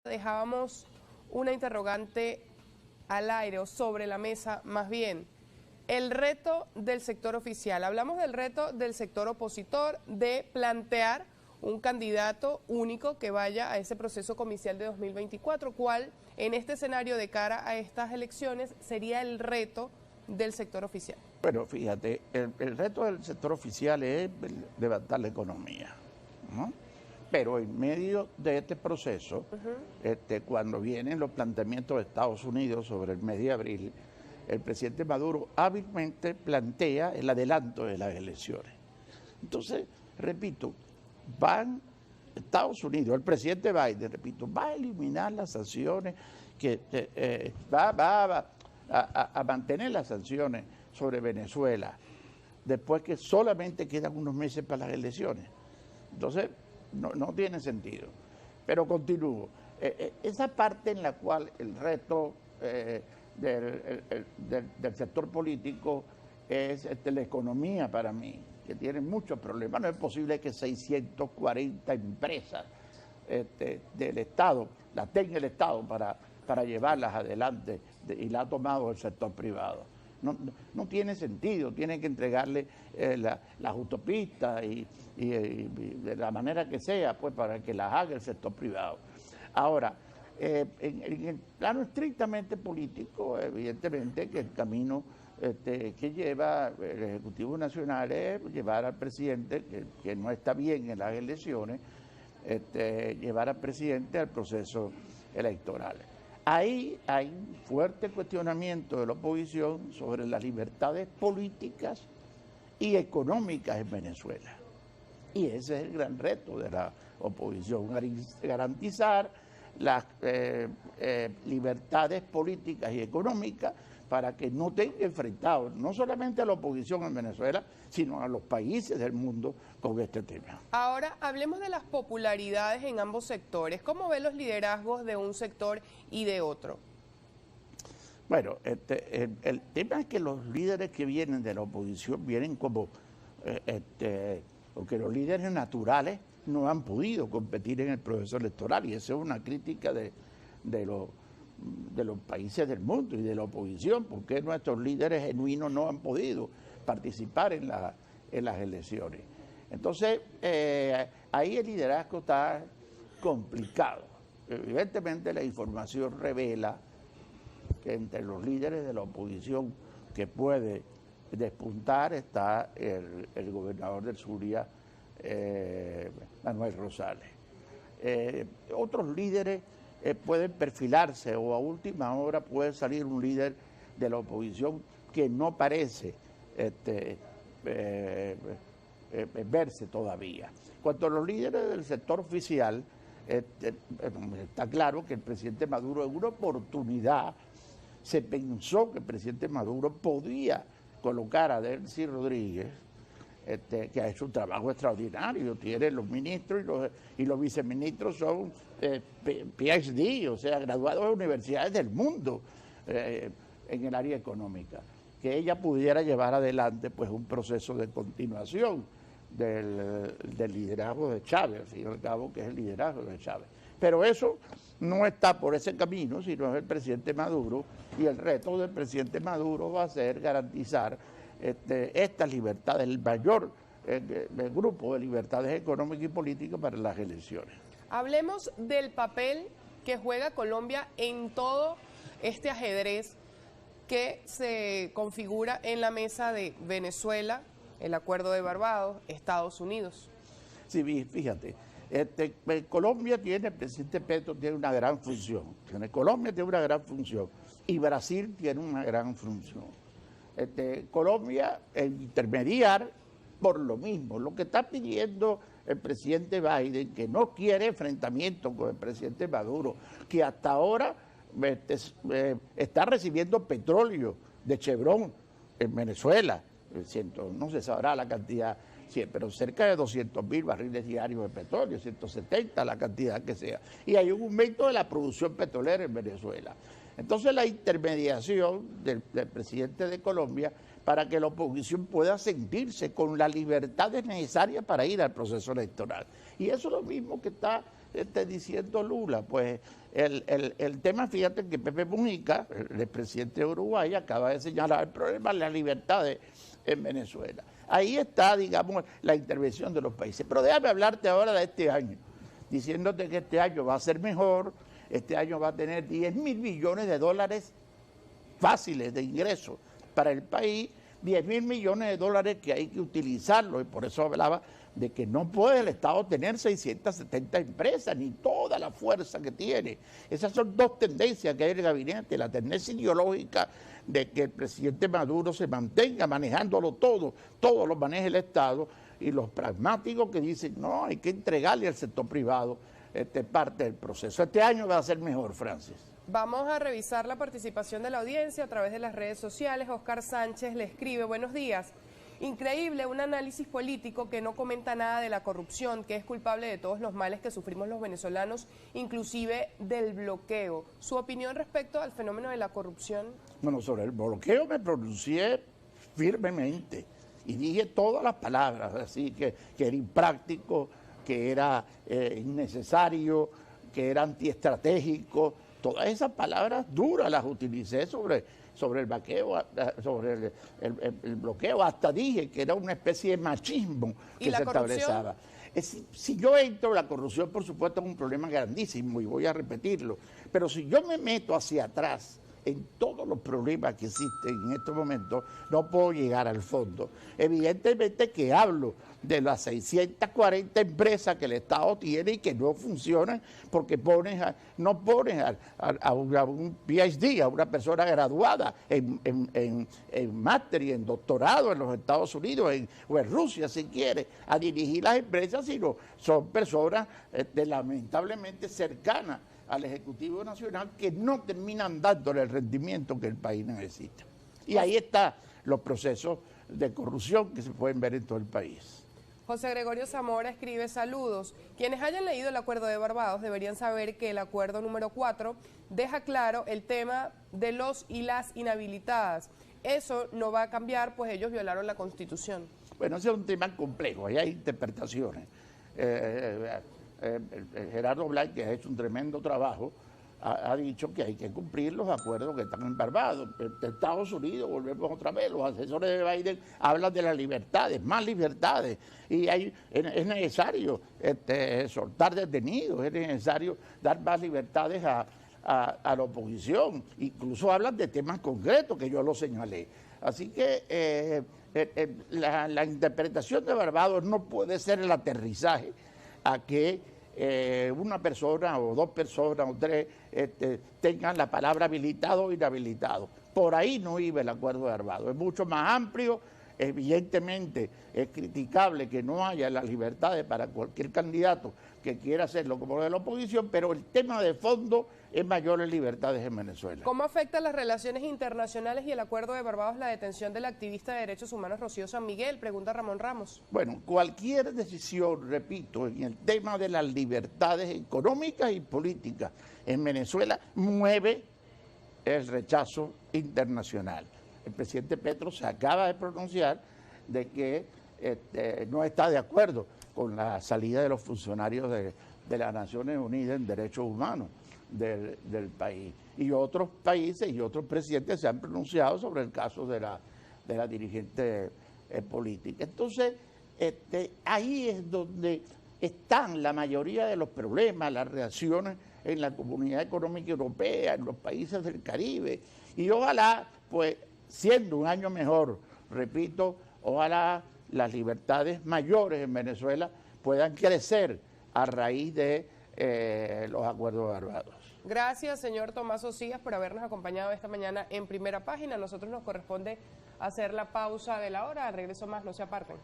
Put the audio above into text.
Dejábamos una interrogante al aire o sobre la mesa, más bien, el reto del sector oficial. Hablamos del reto del sector opositor de plantear un candidato único que vaya a ese proceso comicial de 2024, ¿cuál en este escenario de cara a estas elecciones sería el reto del sector oficial? Bueno, fíjate, el reto del sector oficial es levantar la economía, ¿no? Pero en medio de este proceso, cuando vienen los planteamientos de Estados Unidos sobre el mes de abril, el presidente Maduro hábilmente plantea el adelanto de las elecciones. Entonces, repito, Estados Unidos, el presidente Biden, repito, va a eliminar las sanciones, va a mantener las sanciones sobre Venezuela, después que solamente quedan unos meses para las elecciones. Entonces, no tiene sentido. Pero continúo. Esa parte en la cual el reto del sector político es la economía para mí, que tiene muchos problemas. No es posible que 640 empresas del Estado las tenga el Estado para llevarlas adelante y la ha tomado el sector privado. No tiene sentido, tiene que entregarle las autopistas y de la manera que sea, pues para que las haga el sector privado. Ahora, en el plano estrictamente político, evidentemente que el camino que lleva el Ejecutivo Nacional es llevar al presidente, que no está bien en las elecciones, llevar al presidente al proceso electoral. Ahí hay un fuerte cuestionamiento de la oposición sobre las libertades políticas y económicas en Venezuela. Y ese es el gran reto de la oposición, garantizar las libertades políticas y económicas para que no estén enfrentados no solamente a la oposición en Venezuela, sino a los países del mundo con este tema. Ahora hablemos de las popularidades en ambos sectores. ¿Cómo ven los liderazgos de un sector y de otro? Bueno, el tema es que los líderes que vienen de la oposición vienen como, porque los líderes naturales no han podido competir en el proceso electoral, y esa es una crítica de los países del mundo y de la oposición, porque nuestros líderes genuinos no han podido participar en las elecciones. Entonces, ahí el liderazgo está complicado. Evidentemente la información revela que entre los líderes de la oposición que puede despuntar está el gobernador del Zulia, Manuel Rosales. Otros líderes pueden perfilarse, o a última hora puede salir un líder de la oposición que no parece verse todavía. Cuanto a los líderes del sector oficial, está claro que el presidente Maduro, en una oportunidad, se pensó que el presidente Maduro podía colocar a Delcy Rodríguez, que ha hecho un trabajo extraordinario, tiene los ministros y los viceministros son PhD, o sea, graduados de universidades del mundo en el área económica, que ella pudiera llevar adelante pues un proceso de continuación del liderazgo de Chávez, al fin y al cabo, que es el liderazgo de Chávez. Pero eso no está por ese camino, sino es el presidente Maduro, y el reto del presidente Maduro va a ser garantizar estas libertades, el mayor grupo de libertades económicas y políticas para las elecciones. Hablemos del papel que juega Colombia en todo este ajedrez que se configura en la mesa de Venezuela, el acuerdo de Barbados, Estados Unidos. Sí, fíjate, Colombia tiene, el presidente Petro tiene una gran función, Colombia tiene una gran función y Brasil tiene una gran función. Colombia intermediar por lo mismo. Lo que está pidiendo el presidente Biden, que no quiere enfrentamiento con el presidente Maduro, que hasta ahora está recibiendo petróleo de Chevron en Venezuela, no se sabrá la cantidad, pero cerca de 200.000 barriles diarios de petróleo, 170 la cantidad que sea. Y hay un aumento de la producción petrolera en Venezuela. Entonces la intermediación del presidente de Colombia para que la oposición pueda sentirse con las libertades necesarias para ir al proceso electoral. Y eso es lo mismo que está diciendo Lula? Pues el tema, fíjate que Pepe Mujica, el presidente de Uruguay, acaba de señalar el problema de las libertades en Venezuela. Ahí está, digamos, la intervención de los países. Pero déjame hablarte ahora de este año, diciéndote que este año va a ser mejor, este año va a tener 10.000 millones de dólares fáciles de ingresos para el país, 10.000 millones de dólares que hay que utilizarlo, y por eso hablaba de que no puede el Estado tener 670 empresas, ni toda la fuerza que tiene. Esas son dos tendencias que hay en el gabinete, la tendencia ideológica de que el presidente Maduro se mantenga manejándolo todo lo maneja el Estado, y los pragmáticos que dicen, no, hay que entregarle al sector privado parte del proceso. Este año va a ser mejor, Francis. Vamos a revisar la participación de la audiencia a través de las redes sociales. Oscar Sánchez le escribe, buenos días. Increíble un análisis político que no comenta nada de la corrupción, que es culpable de todos los males que sufrimos los venezolanos, inclusive del bloqueo. ¿Su opinión respecto al fenómeno de la corrupción? Bueno, sobre el bloqueo me pronuncié firmemente y dije todas las palabras, así que era impráctico, que era innecesario, que era antiestratégico. Todas esas palabras duras las utilicé sobre el bloqueo, hasta dije que era una especie de machismo que se establecía. Si yo entro, la corrupción por supuesto es un problema grandísimo y voy a repetirlo, pero si yo me meto hacia atrás en todos los problemas que existen en estos momentos, no puedo llegar al fondo. Evidentemente que hablo de las 640 empresas que el Estado tiene y que no funcionan porque no pones a un PhD, a una persona graduada en máster y en doctorado en los Estados Unidos o en Rusia, si quiere, a dirigir las empresas, sino son personas lamentablemente cercanas al Ejecutivo Nacional que no terminan dándole el rendimiento que el país necesita. Y ahí están los procesos de corrupción que se pueden ver en todo el país. José Gregorio Zamora escribe, saludos. Quienes hayan leído el Acuerdo de Barbados deberían saber que el Acuerdo número 4 deja claro el tema de los y las inhabilitadas. Eso no va a cambiar, pues ellos violaron la Constitución. Bueno, ese es un tema complejo, ahí hay interpretaciones. Gerardo Blay, que ha hecho un tremendo trabajo, ha dicho que hay que cumplir los acuerdos que están en Barbados. De Estados Unidos, volvemos otra vez, los asesores de Biden hablan de las libertades, más libertades, y es necesario soltar detenidos, es necesario dar más libertades a la oposición, incluso hablan de temas concretos que yo lo señalé. Así que la interpretación de Barbados no puede ser el aterrizaje a que una persona o dos personas o tres tengan la palabra habilitado o inhabilitado. Por ahí no iba el Acuerdo de Barbados, es mucho más amplio. Evidentemente es criticable que no haya las libertades para cualquier candidato que quiera hacerlo como de la oposición, pero el tema de fondo es mayores libertades en Venezuela. ¿Cómo afecta las relaciones internacionales y el Acuerdo de Barbados la detención del activista de derechos humanos Rocío San Miguel? Pregunta Ramón Ramos. Bueno, cualquier decisión, repito, en el tema de las libertades económicas y políticas en Venezuela mueve el rechazo internacional. El presidente Petro se acaba de pronunciar de que no está de acuerdo con la salida de los funcionarios de las Naciones Unidas en Derechos Humanos del país. Y otros países y otros presidentes se han pronunciado sobre el caso de la dirigente política. Entonces, ahí es donde están la mayoría de los problemas, las reacciones en la Comunidad Económica Europea, en los países del Caribe. Y ojalá, pues, siendo un año mejor, repito, ojalá las libertades mayores en Venezuela puedan crecer a raíz de los acuerdos de Barbados. Gracias, señor Tomás Ocías, por habernos acompañado esta mañana en Primera Página. A nosotros nos corresponde hacer la pausa de la hora. Al regreso más, no se aparten.